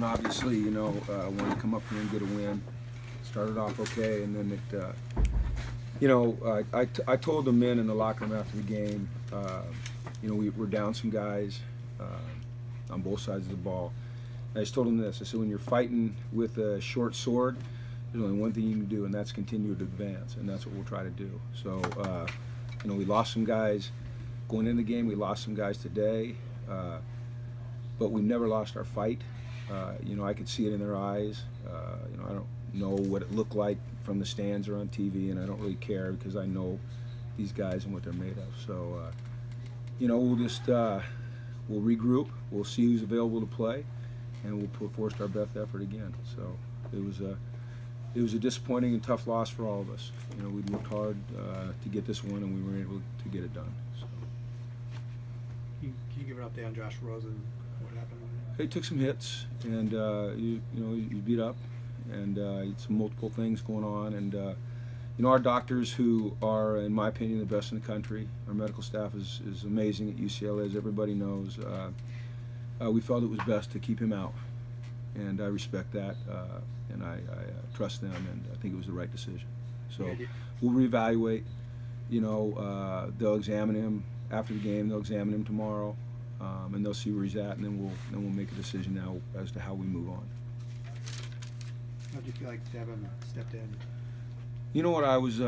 Obviously, wanted to come up here and get a win. Started off okay, and then I told the men in the locker room after the game, we're down some guys on both sides of the ball. I just told them this. I said, when you're fighting with a short sword, there's only one thing you can do, and that's continue to advance, and that's what we'll try to do. So, we lost some guys going into the game. We lost some guys today, but we never lost our fight. I could see it in their eyes. I don't know what it looked like from the stands or on TV, and I don't really care because I know these guys and what they're made of. So, we'll just we'll regroup. We'll see who's available to play, and we'll put forth our best effort again. So it was a disappointing and tough loss for all of us. We worked hard to get this one, and we were able to get it done. So. Can you give an update on Josh Rosen? What happened? He took some hits, and he beat up, and some multiple things going on. And our doctors, who are, in my opinion, the best in the country, our medical staff is amazing at UCLA, as everybody knows. We felt it was best to keep him out, and I respect that, and I trust them, and I think it was the right decision. So we'll reevaluate. They'll examine him after the game. They'll examine him tomorrow. And they'll see where he's at, and then we'll make a decision now as to how we move on. How do you feel like Devin stepped in? You know what, I was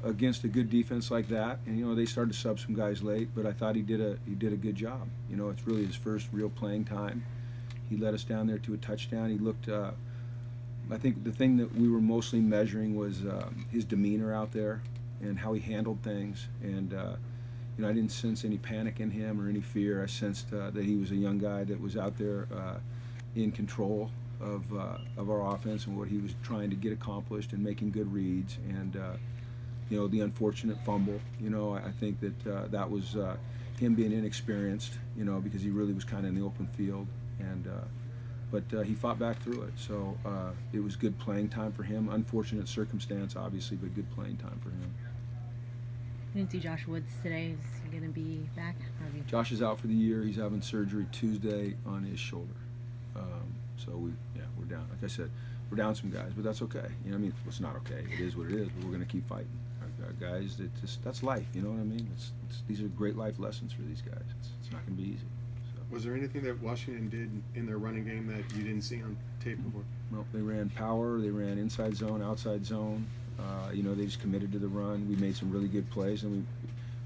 against a good defense like that, and they started to sub some guys late, but I thought he did a good job. It's really his first real playing time. He led us down there to a touchdown. He looked. I think the thing that we were mostly measuring was his demeanor out there and how he handled things, and. I didn't sense any panic in him or any fear. I sensed that he was a young guy that was out there in control of our offense and what he was trying to get accomplished and making good reads. And the unfortunate fumble. I think that that was him being inexperienced. Because he really was kind of in the open field. And but he fought back through it. So it was good playing time for him. Unfortunate circumstance, obviously, but good playing time for him. I didn't see Josh Woods today. Is he going to be back? Josh is out for the year. He's having surgery Tuesday on his shoulder. So we're down. Like I said, we're down some guys, but that's okay. It's not okay. It is what it is. But we're going to keep fighting. Guys, that's life. You know what I mean? These are great life lessons for these guys. It's not going to be easy. So. Was there anything that Washington did in their running game that you didn't see on tape before? Well, they ran power. They ran inside zone, outside zone. They just committed to the run. We made some really good plays, and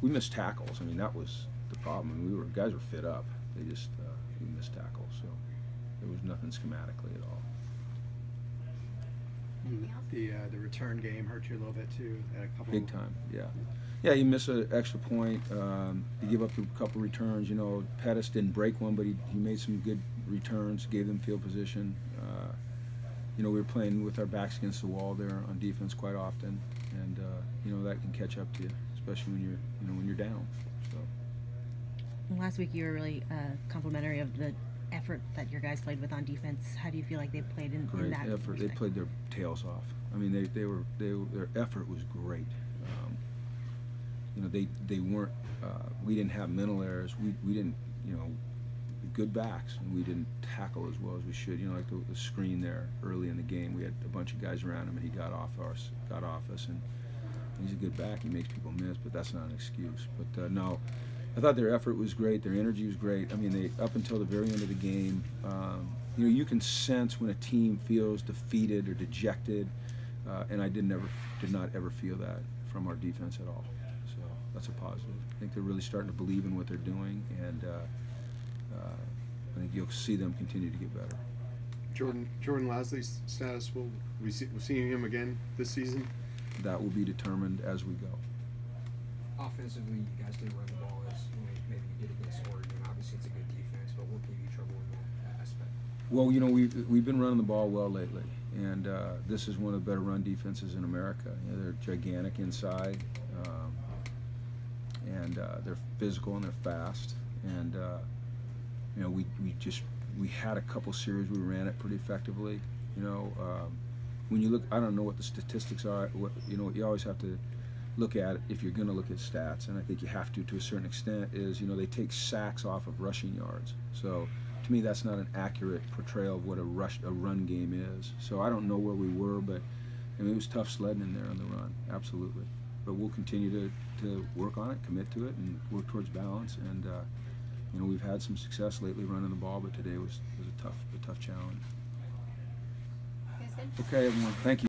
we missed tackles. That was the problem. Guys were fit up. They just we missed tackles. So there was nothing schematically at all. The return game hurt you a little bit too. At a couple. Big time, yeah. Yeah, you miss an extra point. You give up a couple returns. Pettis didn't break one, but he made some good returns. Gave them field position. We were playing with our backs against the wall there on defense quite often, and that can catch up to you, especially when you're down. So. Last week you were really complimentary of the effort that your guys played with on defense. How do you feel like they played in that effort? Respect? They played their tails off. Their effort was great. They weren't. We didn't have mental errors. We didn't. Good backs, and we didn't tackle as well as we should. Like the screen there early in the game, we had a bunch of guys around him, and he got off us, and he's a good back. He makes people miss, but that's not an excuse. But no, I thought their effort was great. Their energy was great. They up until the very end of the game, you can sense when a team feels defeated or dejected, and I did not ever feel that from our defense at all. So that's a positive. I think they're really starting to believe in what they're doing, and. I think you'll see them continue to get better. Jordan Lasley's status, we're seeing him again this season? That will be determined as we go. Offensively, you guys didn't run the ball as maybe you did against Oregon. Obviously, it's a good defense, but what gave you trouble in that aspect? Well, we've been running the ball well lately, and this is one of the better run defenses in America. They're gigantic inside, and they're physical and they're fast, and we had a couple series we ran it pretty effectively. When you look, I don't know what the statistics are. What you always have to look at if you're going to look at stats, and I think you have to a certain extent. Is they take sacks off of rushing yards. So to me that's not an accurate portrayal of what a run game is. So I don't know where we were, but I mean, it was tough sledding in there on the run, absolutely. But we'll continue to work on it, commit to it, and work towards balance. And you know, we've had some success lately running the ball, but today was a tough challenge. Okay, everyone, thank you.